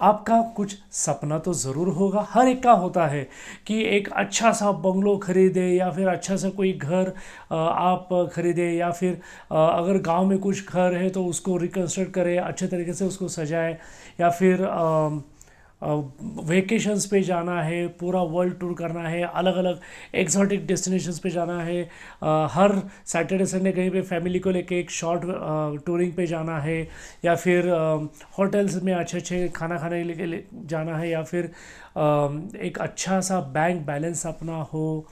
आपका कुछ सपना तो ज़रूर होगा, हर एक का होता है कि एक अच्छा सा बंगलो खरीदे या फिर अच्छा सा कोई घर आप खरीदे, या फिर अगर गांव में कुछ घर है तो उसको रिकंस्ट्रक्ट करें, अच्छे तरीके से उसको सजाए, या फिर वेकेशंस पे जाना है, पूरा वर्ल्ड टूर करना है, अलग अलग एक्सोटिक डेस्टिनेशंस पे जाना है, हर सैटरडे संडे कहीं पे फैमिली को लेके एक शॉर्ट टूरिंग पे जाना है, या फिर होटल्स में अच्छे अच्छे खाना खाने जाना है, या फिर एक अच्छा सा बैंक बैलेंस अपना हो,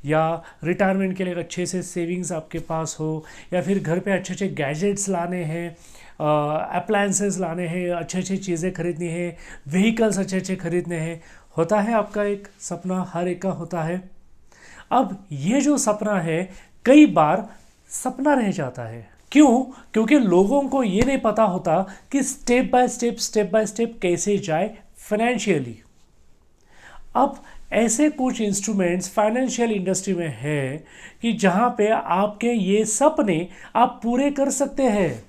या रिटायरमेंट के लिए एक अच्छे से सेविंग्स आपके पास हो, या फिर घर पे अच्छे अच्छे गैजेट्स लाने हैं, अप्लायंसेस लाने हैं, अच्छी अच्छी चीज़ें खरीदनी है, व्हीकल्स अच्छे अच्छे खरीदने हैं। होता है आपका एक सपना, हर एक का होता है। अब ये जो सपना है कई बार सपना रह जाता है। क्यों? क्योंकि लोगों को ये नहीं पता होता कि स्टेप बाय स्टेप कैसे जाए फाइनेंशियली। अब ऐसे कुछ इंस्ट्रूमेंट्स फाइनेंशियल इंडस्ट्री में है कि जहां पे आपके ये सपने आप पूरे कर सकते हैं।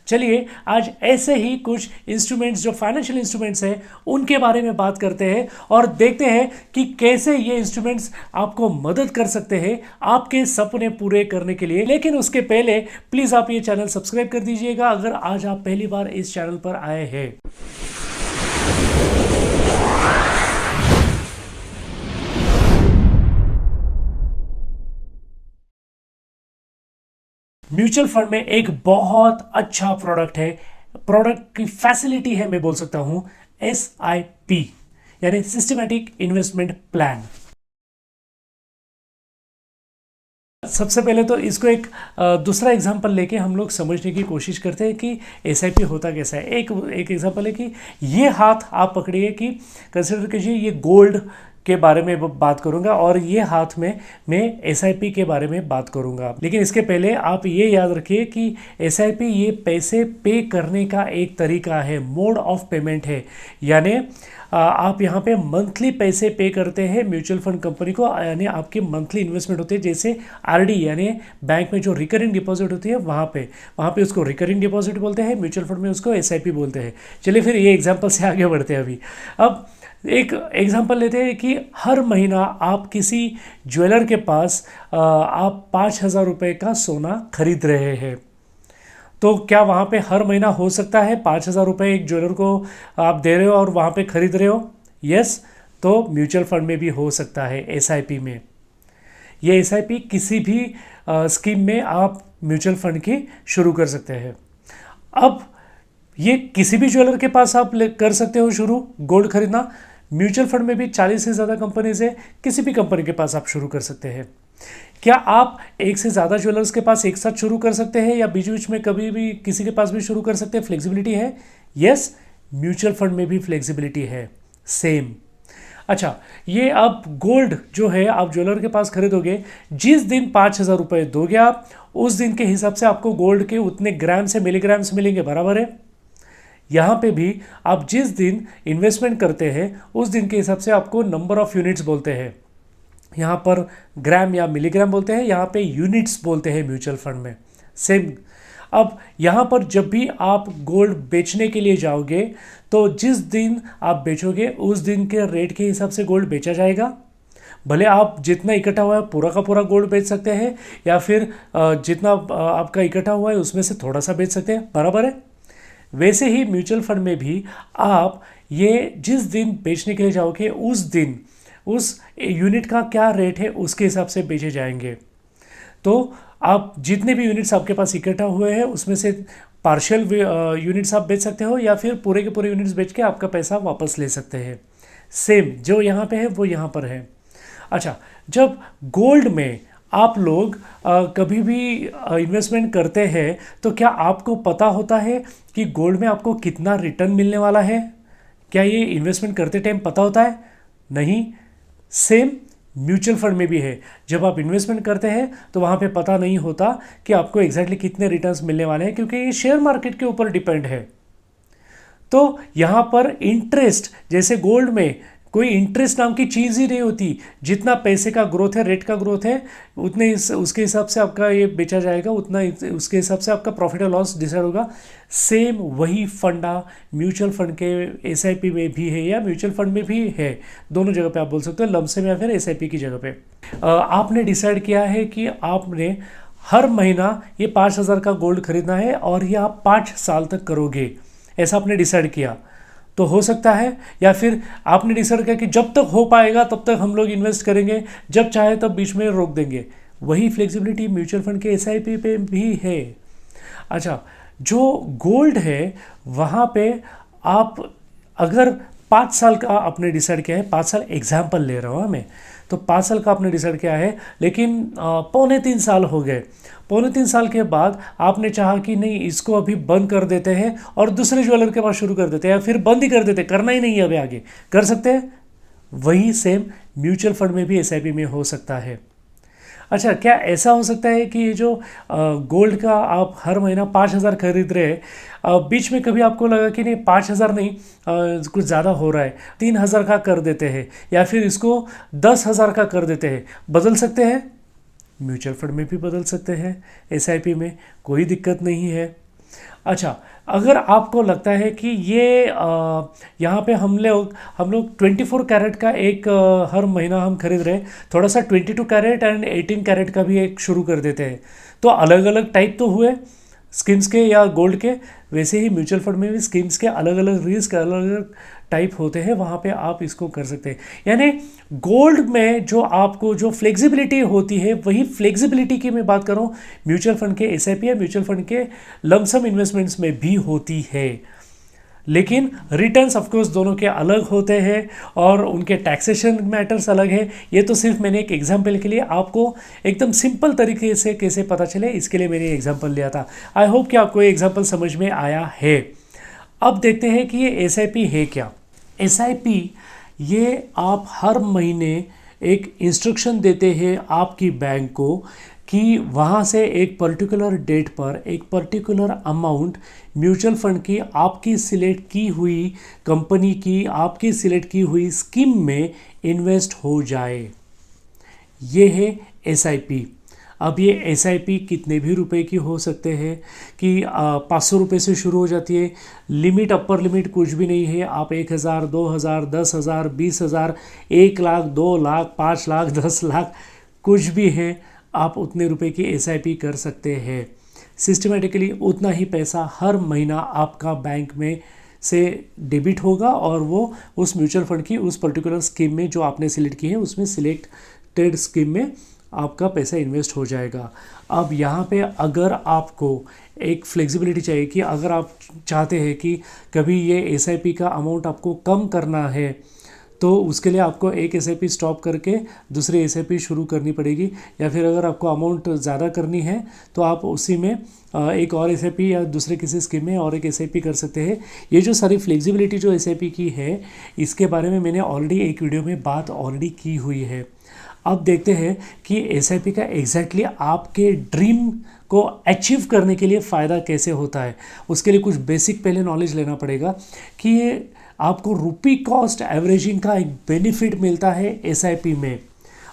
चलिए आज ऐसे ही कुछ इंस्ट्रूमेंट्स जो फाइनेंशियल इंस्ट्रूमेंट्स हैं उनके बारे में बात करते हैं और देखते हैं कि कैसे ये इंस्ट्रूमेंट्स आपको मदद कर सकते हैं आपके सपने पूरे करने के लिए। लेकिन उसके पहले प्लीज़ आप ये चैनल सब्सक्राइब कर दीजिएगा अगर आज आप पहली बार इस चैनल पर आए हैं। म्यूचुअल फंड में एक बहुत अच्छा प्रोडक्ट है, प्रोडक्ट की फैसिलिटी है, मैं बोल सकता हूं SIP यानी सिस्टमैटिक इन्वेस्टमेंट प्लान। सबसे पहले तो इसको एक दूसरा एग्जांपल लेके हम लोग समझने की कोशिश करते हैं कि SIP होता कैसा है। एक एग्जांपल है कि ये हाथ आप पकड़िए, कि कंसिडर कीजिए ये गोल्ड के बारे में बात करूंगा और ये हाथ में मैं SIP के बारे में बात करूंगा। लेकिन इसके पहले आप ये याद रखिए कि SIP ये पैसे पे करने का एक तरीका है, मोड ऑफ पेमेंट है। यानी आप यहाँ पे मंथली पैसे पे करते हैं म्यूचुअल फंड कंपनी को, यानी आपकी मंथली इन्वेस्टमेंट होती है। जैसे RD यानी बैंक में जो रिकरिंग डिपॉजिट होती है वहाँ पे उसको रिकरिंग डिपॉजिट बोलते हैं, म्यूचुअल फंड में उसको SIP बोलते हैं। चलिए फिर ये एग्जांपल से आगे बढ़ते हैं। अभी अब एक एग्जांपल लेते हैं कि हर महीना आप किसी ज्वेलर के पास आप 5,000 रुपये का सोना खरीद रहे हैं। तो क्या वहाँ पे हर महीना हो सकता है 5,000 रुपये एक ज्वेलर को आप दे रहे हो और वहाँ पे खरीद रहे हो? यस। तो म्यूचुअल फंड में भी हो सकता है, SIP में। ये SIP किसी भी स्कीम में आप म्यूचुअल फंड की शुरू कर सकते हैं। अब ये किसी भी ज्वेलर के पास आप कर सकते हो शुरू गोल्ड खरीदना। म्यूचुअल फंड में भी 40 से ज़्यादा कंपनीज है, किसी भी कंपनी के पास आप शुरू कर सकते हैं। क्या आप एक से ज़्यादा ज्वेलर्स के पास एक साथ शुरू कर सकते हैं या बीच बीच में कभी भी किसी के पास भी शुरू कर सकते हैं? फ्लेक्सिबिलिटी है। यस, म्यूचुअल फंड में भी फ्लेक्सिबिलिटी है, सेम। अच्छा, ये आप गोल्ड जो है आप ज्वेलर के पास खरीदोगे, जिस दिन 5,000 रुपये दोगे आप, उस दिन के हिसाब से आपको गोल्ड के उतने ग्राम से मिलीग्राम्स मिलेंगे, बराबर है। यहाँ पे भी आप जिस दिन इन्वेस्टमेंट करते हैं उस दिन के हिसाब से आपको नंबर ऑफ यूनिट्स बोलते हैं। यहाँ पर ग्राम या मिलीग्राम बोलते हैं, यहाँ पे यूनिट्स बोलते हैं म्यूचुअल फंड में, सेम। अब यहाँ पर जब भी आप गोल्ड बेचने के लिए जाओगे तो जिस दिन आप बेचोगे उस दिन के रेट के हिसाब से गोल्ड बेचा जाएगा। भले आप जितना इकट्ठा हुआ है पूरा का पूरा गोल्ड बेच सकते हैं, या फिर जितना आपका इकट्ठा हुआ है उसमें से थोड़ा सा बेच सकते हैं, बराबर है। वैसे ही म्यूचुअल फंड में भी आप ये जिस दिन बेचने के लिए जाओगे उस दिन उस यूनिट का क्या रेट है उसके हिसाब से बेचे जाएंगे। तो आप जितने भी यूनिट्स आपके पास इकट्ठा हुए हैं उसमें से पार्शियल यूनिट्स आप बेच सकते हो, या फिर पूरे के पूरे यूनिट्स बेच के आपका पैसा वापस ले सकते हैं। सेम जो यहाँ पे है वो यहाँ पर है। अच्छा, जब गोल्ड में आप लोग कभी भी इन्वेस्टमेंट करते हैं तो क्या आपको पता होता है कि गोल्ड में आपको कितना रिटर्न मिलने वाला है? क्या ये इन्वेस्टमेंट करते टाइम पता होता है? नहीं। सेम म्यूचुअल फंड में भी है। जब आप इन्वेस्टमेंट करते हैं तो वहाँ पे पता नहीं होता कि आपको एग्जैक्टली कितने रिटर्न्स मिलने वाले हैं, क्योंकि ये शेयर मार्केट के ऊपर डिपेंड है। तो यहाँ पर इंटरेस्ट, जैसे गोल्ड में कोई इंटरेस्ट नाम की चीज़ ही नहीं होती। जितना पैसे का ग्रोथ है, रेट का ग्रोथ है, उतने उसके हिसाब से आपका ये बेचा जाएगा, उतना उसके हिसाब से आपका प्रॉफिट और लॉस डिसाइड होगा। सेम वही फंडा म्यूचुअल फंड के एसआईपी में भी है या म्यूचुअल फंड में भी है, दोनों जगह पे आप बोल सकते हो, लमसम या फिर एसआईपी की जगह पे। आपने डिसाइड किया है कि आपने हर महीना ये 5,000 का गोल्ड खरीदना है और ये आप 5 साल तक करोगे, ऐसा आपने डिसाइड किया। तो हो सकता है, या फिर आपने डिसाइड किया कि जब तक हो पाएगा तब तक हम लोग इन्वेस्ट करेंगे, जब चाहे तब बीच में रोक देंगे। वही फ्लेक्सिबिलिटी म्यूचुअल फंड के एसआईपी पे भी है। अच्छा, जो गोल्ड है वहाँ पे आप अगर 5 साल का आपने डिसाइड किया है, 5 साल एग्जाम्पल ले रहा हूँ मैं, तो 5 साल का आपने डिसाइड किया है, लेकिन 2.25 साल हो गए। 2.25 साल के बाद आपने चाहा कि नहीं, इसको अभी बंद कर देते हैं और दूसरे ज्वेलर के पास शुरू कर देते हैं, या फिर बंद ही कर देते, करना ही नहीं है अभी आगे, कर सकते हैं। वही सेम म्यूचुअल फंड में भी एसआईपी में हो सकता है। अच्छा, क्या ऐसा हो सकता है कि ये जो गोल्ड का आप हर महीना 5,000 खरीद रहे हैं, बीच में कभी आपको लगा कि नहीं 5,000 नहीं, कुछ ज़्यादा हो रहा है, 3,000 का कर देते हैं, या फिर इसको 10,000 का कर देते हैं, बदल सकते हैं? म्यूचुअल फंड में भी बदल सकते हैं, एसआईपी में कोई दिक्कत नहीं है। अच्छा, अगर आपको लगता है कि ये यहाँ पे हम लोग 24 कैरेट का एक हर महीना हम खरीद रहे हैं, थोड़ा सा 22 कैरेट एंड 18 कैरेट का भी एक शुरू कर देते हैं, तो अलग अलग टाइप तो हुए स्कीम्स के या गोल्ड के, वैसे ही म्यूचुअल फंड में भी स्कीम्स के अलग अलग रिस्क, अलग अलग टाइप होते हैं, वहाँ पे आप इसको कर सकते हैं। यानी गोल्ड में जो आपको जो फ्लेक्सिबिलिटी होती है, वही फ्लेक्सिबिलिटी की मैं बात कर रहा हूँ म्यूचुअल फंड के एसआईपी या म्यूचुअल फंड के लमसम इन्वेस्टमेंट्स में भी होती है। लेकिन रिटर्न्स ऑफ कोर्स दोनों के अलग होते हैं और उनके टैक्सेशन मैटर्स अलग है। ये तो सिर्फ मैंने एक एग्जांपल के लिए आपको एकदम सिंपल तरीके से कैसे पता चले, इसके लिए मैंने एग्जांपल लिया था। आई होप कि आपको ये एग्जांपल समझ में आया है। अब देखते हैं कि ये एसआईपी है क्या। एसआईपी ये आप हर महीने एक इंस्ट्रक्शन देते हैं आपकी बैंक को कि वहाँ से एक पर्टिकुलर डेट पर एक पर्टिकुलर अमाउंट म्यूचुअल फंड की आपकी सिलेक्ट की हुई कंपनी की आपकी सिलेक्ट की हुई स्कीम में इन्वेस्ट हो जाए। ये है एसआईपी। अब ये एसआईपी कितने भी रुपए की हो सकते हैं कि 500 रुपये से शुरू हो जाती है, लिमिट अपर लिमिट कुछ भी नहीं है। आप 1,000, 2,000, 10,000, 20,000, 1,00,000, 2,00,000, 5,00,000, 10,00,000 कुछ भी है, आप उतने रुपए की एसआईपी कर सकते हैं। सिस्टमेटिकली उतना ही पैसा हर महीना आपका बैंक में से डेबिट होगा और वो उस म्यूचुअल फंड की उस पर्टिकुलर स्कीम में जो आपने सिलेक्ट की है उसमें सिलेक्टेड स्कीम में आपका पैसा इन्वेस्ट हो जाएगा। अब यहाँ पे अगर आपको एक फ्लेक्सिबिलिटी चाहिए कि अगर आप चाहते हैं कि कभी ये एसआईपी का अमाउंट आपको कम करना है, तो उसके लिए आपको एक एसआईपी स्टॉप करके दूसरी एसआईपी शुरू करनी पड़ेगी, या फिर अगर आपको अमाउंट ज़्यादा करनी है तो आप उसी में एक और एसआईपी या दूसरे किसी स्कीम में और एक एसआईपी कर सकते हैं। ये जो सारी फ्लेक्सिबिलिटी जो एसआईपी की है, इसके बारे में मैंने ऑलरेडी एक वीडियो में बात ऑलरेडी की हुई है। अब देखते हैं कि एसआईपी का एग्जैक्टली आपके ड्रीम को अचीव करने के लिए फ़ायदा कैसे होता है। उसके लिए कुछ बेसिक पहले नॉलेज लेना पड़ेगा कि ये आपको रुपी कॉस्ट एवरेजिंग का एक बेनिफिट मिलता है एसआईपी में।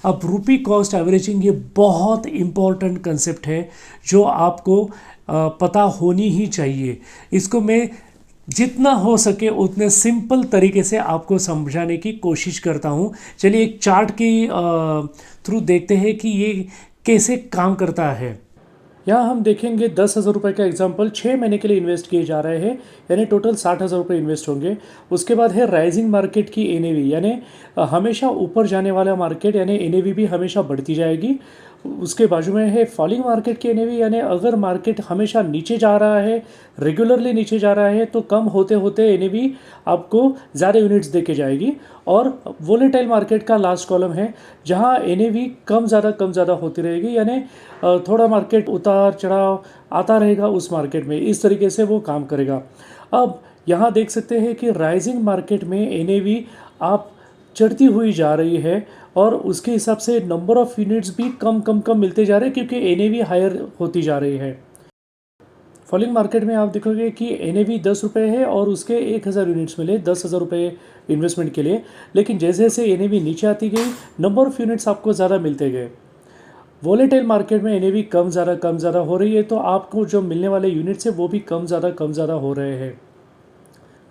अब रुपी कॉस्ट एवरेजिंग ये बहुत इम्पॉर्टेंट कंसेप्ट है जो आपको पता होनी ही चाहिए। इसको मैं जितना हो सके उतने सिंपल तरीके से आपको समझाने की कोशिश करता हूँ। चलिए एक चार्ट के थ्रू देखते हैं कि ये कैसे काम करता है। यहाँ हम देखेंगे 10,000 रुपये का एग्जाम्पल 6 महीने के लिए इन्वेस्ट किए जा रहे हैं, यानी टोटल 60,000 रुपये इन्वेस्ट होंगे। उसके बाद है राइजिंग मार्केट की एनएवी, यानी हमेशा ऊपर जाने वाला मार्केट, यानी एनएवी भी हमेशा बढ़ती जाएगी। उसके बाजू में है फॉलिंग मार्केट की एनएवी, यानी अगर मार्केट हमेशा नीचे जा रहा है, रेगुलरली नीचे जा रहा है, तो कम होते होते एनएवी आपको ज़्यादा यूनिट्स देके जाएगी। और वोलेटाइल मार्केट का लास्ट कॉलम है जहां एनएवी कम ज़्यादा होती रहेगी, यानी थोड़ा मार्केट उतार चढ़ाव आता रहेगा उस मार्केट में, इस तरीके से वो काम करेगा। अब यहाँ देख सकते हैं कि राइजिंग मार्केट में एनएवी आप चढ़ती हुई जा रही है और उसके हिसाब से नंबर ऑफ़ यूनिट्स भी कम मिलते जा रहे हैं क्योंकि एनएवी हायर होती जा रही है। फॉलिंग मार्केट में आप देखोगे कि NAV 10 रुपये है और उसके 1000 यूनिट्स मिले 10,000 रुपये इन्वेस्टमेंट के लिए, लेकिन जैसे जैसे NAV नीचे आती गई नंबर ऑफ़ यूनिट्स आपको ज़्यादा मिलते गए। वॉलेटाइल मार्केट में NAV कम ज़्यादा हो रही है, तो आपको जो मिलने वाले यूनिट्स है वो भी कम ज़्यादा हो रहे हैं।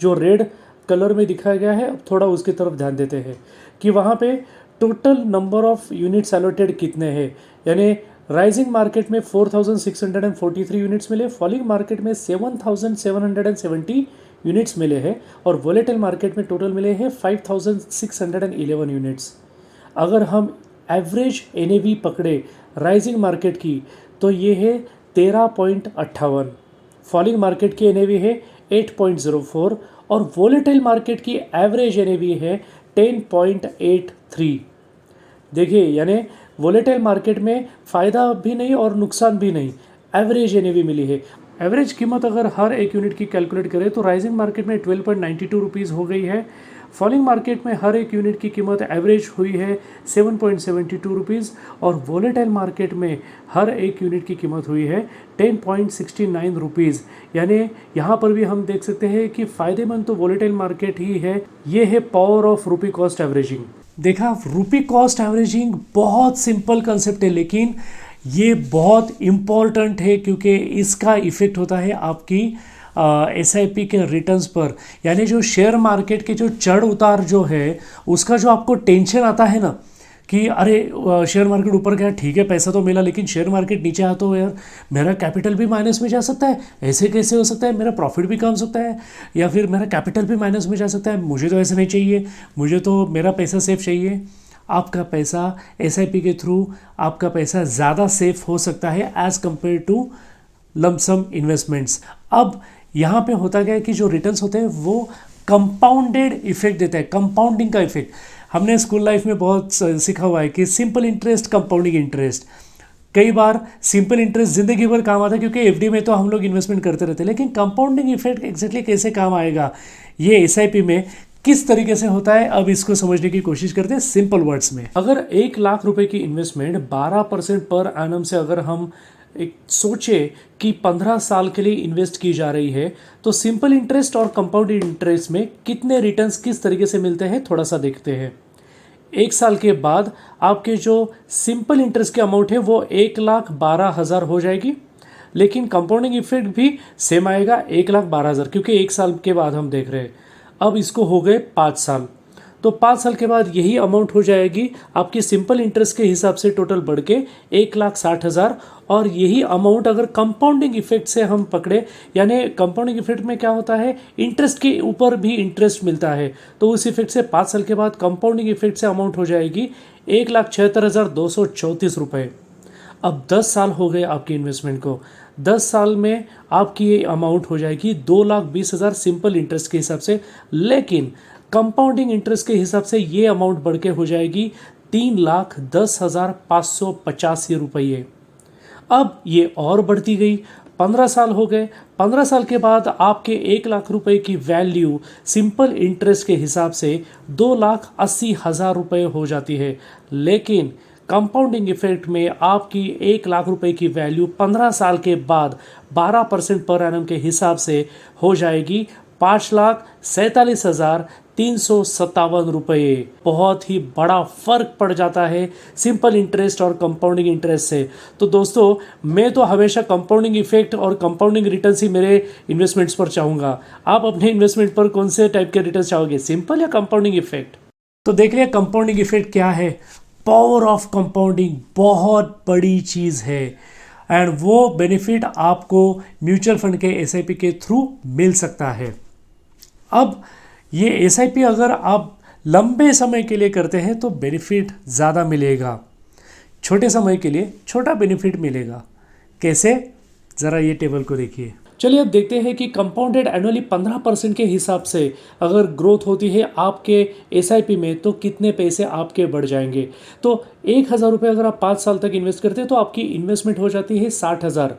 जो रेड कलर में दिखाया गया है, अब थोड़ा उसकी तरफ ध्यान देते हैं कि वहाँ पे total number of units allotted कितने हैं। यानी राइजिंग मार्केट में 4643 यूनिट्स मिले, फॉलिंग मार्केट में 7770 यूनिट्स मिले हैं और वॉलेटाइल मार्केट में टोटल मिले हैं 5611 यूनिट्स। अगर हम एवरेज NAV पकड़े राइजिंग मार्केट की तो ये है 13.58, फॉलिंग मार्केट की NAV है 8.04 और वॉलेटाइल मार्केट की एवरेज NAV है 10.83। देखिए, यानी वॉलेटाइल मार्केट में फ़ायदा भी नहीं और नुकसान भी नहीं, एवरेज NAV मिली है। एवरेज कीमत अगर हर एक यूनिट की कैलकुलेट करें तो राइजिंग मार्केट में 12.92 रुपीज़ हो गई है, फॉलिंग मार्केट में हर एक यूनिट की कीमत एवरेज हुई है 7.72 रुपीज़ और वॉलेटाइल मार्केट में हर एक यूनिट की कीमत हुई है 10.69 रुपीज़। यानी यहाँ पर भी हम देख सकते हैं कि फ़ायदेमंद तो वॉलेटाइल मार्केट ही है। ये है power of rupee cost averaging. देखा, रुपी कॉस्ट एवरेजिंग बहुत सिंपल कंसेप्ट है, लेकिन ये बहुत इम्पॉर्टेंट है क्योंकि इसका इफ़ेक्ट होता है आपकी SIP के रिटर्न्स पर। यानी जो शेयर मार्केट के जो चढ़ उतार जो है उसका जो आपको टेंशन आता है ना कि अरे शेयर मार्केट ऊपर गया, ठीक है पैसा तो मिला, लेकिन शेयर मार्केट नीचे आया तो यार मेरा कैपिटल भी माइनस में जा सकता है, ऐसे कैसे हो सकता है, मेरा प्रॉफिट भी कम हो सकता है या फिर मेरा कैपिटल भी माइनस में जा सकता है, मुझे तो ऐसे नहीं चाहिए, मुझे तो मेरा पैसा सेफ चाहिए। आपका पैसा SIP के थ्रू आपका पैसा ज़्यादा सेफ हो सकता है as compare to lump sum investments. अब यहाँ पे होता क्या है कि जो रिटर्न्स होते हैं वो कंपाउंडेड इफेक्ट देता है, कंपाउंडिंग का इफेक्ट। हमने स्कूल लाइफ में बहुत सीखा हुआ है कि सिंपल इंटरेस्ट, कंपाउंडिंग इंटरेस्ट। कई बार सिंपल इंटरेस्ट ज़िंदगी भर काम आता है क्योंकि FD में तो हम लोग इन्वेस्टमेंट करते रहते हैं, लेकिन कंपाउंडिंग इफेक्ट एग्जैक्टली कैसे काम आएगा, ये SIP में किस तरीके से होता है, अब इसको समझने की कोशिश करते हैं सिंपल वर्ड्स में। अगर 1 लाख रुपए की इन्वेस्टमेंट 12% पर एनम से अगर हम एक सोचे कि 15 साल के लिए इन्वेस्ट की जा रही है तो सिंपल इंटरेस्ट और कंपाउंडेड इंटरेस्ट में कितने रिटर्न्स किस तरीके से मिलते हैं थोड़ा सा देखते हैं। 1 साल के बाद आपके जो सिंपल इंटरेस्ट की अमाउंट है वो 1,12,000 हो जाएगी, लेकिन कंपाउंडिंग इफेक्ट भी सेम आएगा 1,12,000 क्योंकि 1 साल के बाद हम देख रहे हैं। अब इसको हो गए 5 साल, तो 5 साल के बाद यही अमाउंट हो जाएगी आपकी सिंपल इंटरेस्ट के हिसाब से टोटल बढ़ के 1,60,000। और यही अमाउंट अगर कंपाउंडिंग इफेक्ट से हम पकड़े, यानी कंपाउंडिंग इफेक्ट में क्या होता है, इंटरेस्ट के ऊपर भी इंटरेस्ट मिलता है, तो उस इफेक्ट से 5 साल के बाद कंपाउंडिंग इफेक्ट से अमाउंट हो जाएगी 1,76,234 रुपये। अब 10 साल हो गए आपकी इन्वेस्टमेंट को, 10 साल में आपकी ये अमाउंट हो जाएगी 2,20,000 सिंपल इंटरेस्ट के हिसाब से, लेकिन कंपाउंडिंग इंटरेस्ट के हिसाब से ये अमाउंट बढ़ के हो जाएगी 3,10,585 रुपये। अब ये और बढ़ती गई, 15 साल हो गए, 15 साल के बाद आपके 1 लाख रुपए की वैल्यू सिंपल इंटरेस्ट के हिसाब से 2,80,000 रुपये हो जाती है, लेकिन कंपाउंडिंग इफेक्ट में आपकी 1 लाख रुपए की वैल्यू 15 साल के बाद 12% पर एनम के हिसाब से हो जाएगी 5,47,357 रुपये। बहुत ही बड़ा फर्क पड़ जाता है सिंपल इंटरेस्ट और कंपाउंडिंग इंटरेस्ट से। तो दोस्तों, मैं तो हमेशा कंपाउंडिंग इफेक्ट और कंपाउंडिंग रिटर्न्स ही मेरे इन्वेस्टमेंट्स पर चाहूँगा। आप अपने इन्वेस्टमेंट पर कौन से टाइप के रिटर्न्स चाहोगे, सिंपल या कंपाउंडिंग इफेक्ट? तो देख लिया कंपाउंडिंग इफेक्ट क्या है। पावर ऑफ कंपाउंडिंग बहुत बड़ी चीज़ है एंड वो बेनिफिट आपको म्यूचुअल फंड के SIP के थ्रू मिल सकता है। अब ये SIP अगर आप लंबे समय के लिए करते हैं तो बेनिफिट ज़्यादा मिलेगा, छोटे समय के लिए छोटा बेनिफिट मिलेगा। कैसे, ज़रा ये टेबल को देखिए। चलिए अब देखते हैं कि कंपाउंडेड एनुअली 15% के हिसाब से अगर ग्रोथ होती है आपके SIP में तो कितने पैसे आपके बढ़ जाएंगे। तो 1,000 रुपये अगर आप 5 साल तक इन्वेस्ट करते हैं तो आपकी इन्वेस्टमेंट हो जाती है 60,000,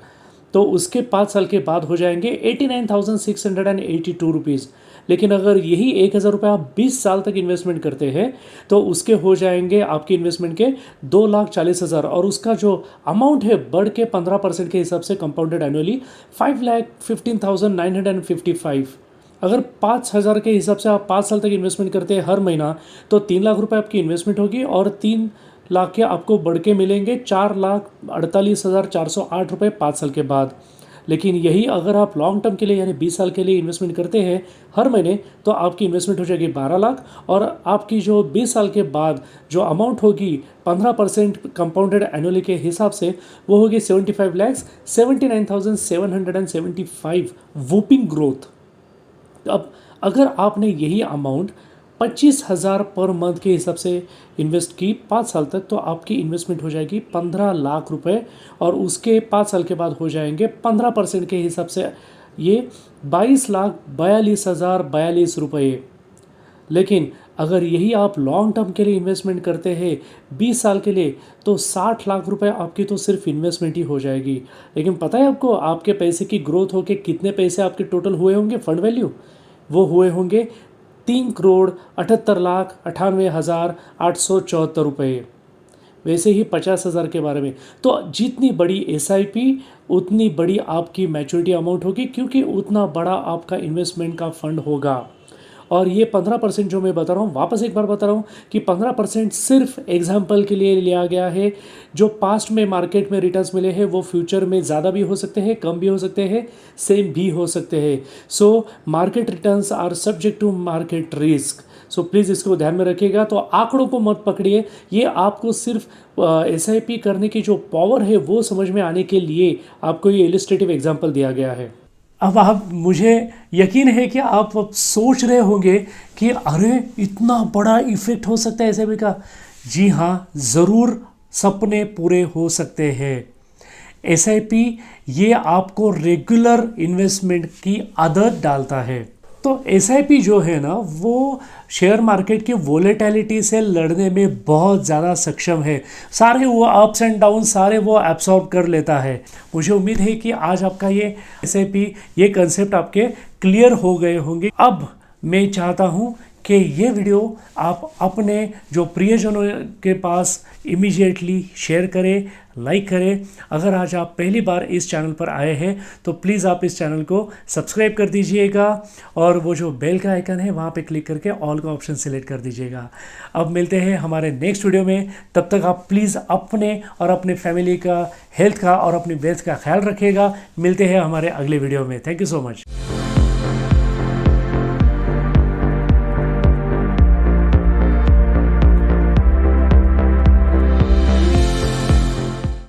तो उसके 5 साल के बाद हो जाएंगे 89,682 रुपीज़। लेकिन अगर यही 1,000 रुपये आप 20 साल तक इन्वेस्टमेंट करते हैं तो उसके हो जाएंगे आपकी इन्वेस्टमेंट के 2,40,000, और उसका जो अमाउंट है बढ़ के 15% के हिसाब से कंपाउंडेड एनुअली 5,15,955। अगर 5,000 के हिसाब से आप 5 साल तक इन्वेस्टमेंट करते हैं हर महीना, तो 3 लाख रुपए आपकी इन्वेस्टमेंट होगी और 3 लाख के आपको बढ़ के मिलेंगे 4,48,408 रुपये 5 साल के बाद। लेकिन यही अगर आप लॉन्ग टर्म के लिए यानी 20 साल के लिए इन्वेस्टमेंट करते हैं हर महीने, तो आपकी इन्वेस्टमेंट हो जाएगी 12 लाख, और आपकी जो 20 साल के बाद जो अमाउंट होगी 15% कंपाउंडेड एनुअली के हिसाब से वो होगी 75,79,775 वूपिंग ग्रोथ। अब अगर आपने यही अमाउंट 25,000 पर मंथ के हिसाब से इन्वेस्ट की 5 साल तक, तो आपकी इन्वेस्टमेंट हो जाएगी 15 लाख रुपए, और उसके 5 साल के बाद हो जाएंगे 15% के हिसाब से ये 22,42,042 रुपये। लेकिन अगर यही आप लॉन्ग टर्म के लिए इन्वेस्टमेंट करते हैं 20 साल के लिए, तो 60 लाख रुपए आपकी तो सिर्फ इन्वेस्टमेंट ही हो जाएगी। लेकिन पता है आपको आपके पैसे की ग्रोथ होके कितने पैसे आपके टोटल हुए होंगे फंड वैल्यू? वो हुए होंगे 3,78,98,874 रुपये। वैसे ही 50,000 के बारे में, तो जितनी बड़ी SIP उतनी बड़ी आपकी मैच्योरिटी अमाउंट होगी, क्योंकि उतना बड़ा आपका इन्वेस्टमेंट का फंड होगा। और ये 15% जो मैं बता रहा हूँ, वापस एक बार बता रहा हूँ कि 15% सिर्फ एग्जाम्पल के लिए लिया गया है। जो पास्ट में मार्केट में रिटर्न्स मिले हैं वो फ्यूचर में ज़्यादा भी हो सकते हैं, कम भी हो सकते हैं, सेम भी हो सकते हैं। So market returns are subject to market risk. So please इसको ध्यान में रखिएगा। तो आंकड़ों को मत पकड़िए, ये आपको सिर्फ SIP करने की जो पावर है वो समझ में आने के लिए आपको ये इलिस्ट्रेटिव एग्जाम्पल दिया गया है। अब आप, मुझे यकीन है कि आप अब सोच रहे होंगे कि अरे इतना बड़ा इफेक्ट हो सकता है SIP का। जी हाँ, ज़रूर सपने पूरे हो सकते हैं। SIP ये आपको रेगुलर इन्वेस्टमेंट की आदत डालता है। तो SIP जो है ना, वो शेयर मार्केट की वोलेटिलिटी से लड़ने में बहुत ज़्यादा सक्षम है। सारे वो अप्स एंड डाउन सारे वो एब्सॉर्ब कर लेता है। मुझे उम्मीद है कि आज आपका ये SIP ये कंसेप्ट आपके क्लियर हो गए होंगे। अब मैं चाहता हूँ कि ये वीडियो आप अपने जो प्रियजनों के पास इमीडिएटली शेयर करें, लाइक करें। अगर आज आप पहली बार इस चैनल पर आए हैं तो प्लीज़ आप इस चैनल को सब्सक्राइब कर दीजिएगा, और वो जो बेल का आइकन है वहाँ पे क्लिक करके ऑल का ऑप्शन सिलेक्ट कर दीजिएगा। अब मिलते हैं हमारे नेक्स्ट वीडियो में। तब तक आप प्लीज़ अपने और अपने फैमिली का, हेल्थ का और अपनी वेल्थ का ख्याल रखिएगा। मिलते हैं हमारे अगले वीडियो में। Thank you so much.